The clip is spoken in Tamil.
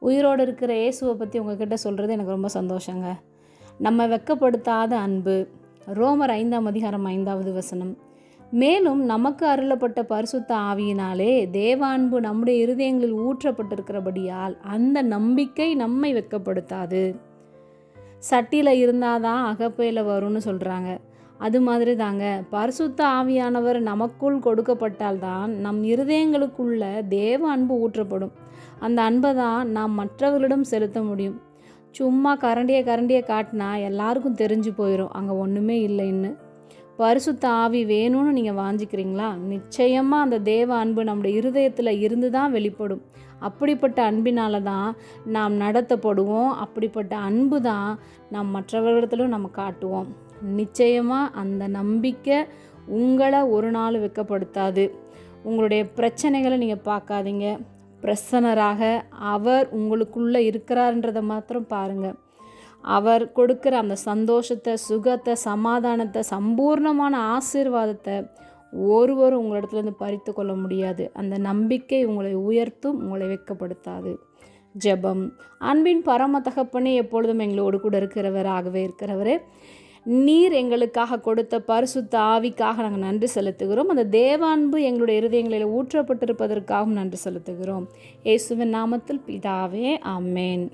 உயிரோடு இருக்கிற இயேசுவை பற்றி உங்ககிட்ட சொல்கிறது எனக்கு ரொம்ப சந்தோஷங்க. நம்ம வெட்கப்படுத்தாத அன்பு. ரோமர் 5ஆம் அதிகாரம் 5வது வசனம். மேலும் நமக்கு அருளப்பட்ட பரிசுத்த ஆவியினாலே தேவ அன்பு நம்முடைய இருதயங்களில் ஊற்றப்பட்டிருக்கிறபடியால் அந்த நம்பிக்கை நம்மை வெட்கப்படுத்தாது. சட்டியில் இருந்தாதான் அகப்பையில் வரும்னு சொல்கிறாங்க. அது மாதிரி தாங்க, பரிசுத்த ஆவியானவர் நமக்குள் கொடுக்கப்பட்டால்தான் நம் இருதயங்களுக்குள்ள தேவ அன்பு ஊற்றப்படும். அந்த அன்பை தான் நாம் மற்றவர்களிடம் செலுத்த முடியும். சும்மா கரண்டியை காட்டினா எல்லாருக்கும் தெரிஞ்சு போயிடும் அங்கே ஒன்றுமே இல்லைன்னு. பரிசுத்த ஆவி வேணும்னு நீங்கள் வாஞ்சிக்கிறீங்களா? நிச்சயமாக அந்த தேவ அன்பு நம்முடைய இருதயத்தில் இருந்து தான் வெளிப்படும். அப்படிப்பட்ட அன்பினால தான் நாம் நடத்தப்படுவோம். அப்படிப்பட்ட அன்பு தான் நாம் மற்றவர்களிடத்திலும் நம்ம காட்டுவோம். நிச்சயமாக அந்த நம்பிக்கை உங்களை ஒரு நாள் வெட்கப்படுத்தாது. உங்களுடைய பிரச்சனைகளை நீங்கள் பார்க்காதீங்க. பிரசன்னராக அவர் உங்களுக்குள்ளே இருக்கிறார்ன்றதை மாத்திரம் பாருங்கள். அவர் கொடுக்குற அந்த சந்தோஷத்தை, சுகத்தை, சமாதானத்தை, சம்பூர்ணமான ஆசீர்வாதத்தை ஒருவரும் உங்களிடத்துலேருந்து பறித்து கொள்ள முடியாது. அந்த நம்பிக்கை உங்களை உயர்த்தும், உங்களை வெட்கப்படுத்தாது. ஜெபம். அன்பின் பரம தகப்பனே, எப்பொழுதும் எங்களோடு கூட இருக்கிறவராகவே இருக்கிறவரே, நீர் எங்களுக்காக கொடுத்த பரிசுத்த ஆவிக்காக நாங்கள் நன்றி செலுத்துகிறோம். அந்த தேவ அன்பு எங்களுடைய இருதயங்களில் ஊற்றப்பட்டிருப்பதற்காகவும் நன்றி செலுத்துகிறோம். இயேசுவின் நாமத்தில் பிதாவே, ஆமென்.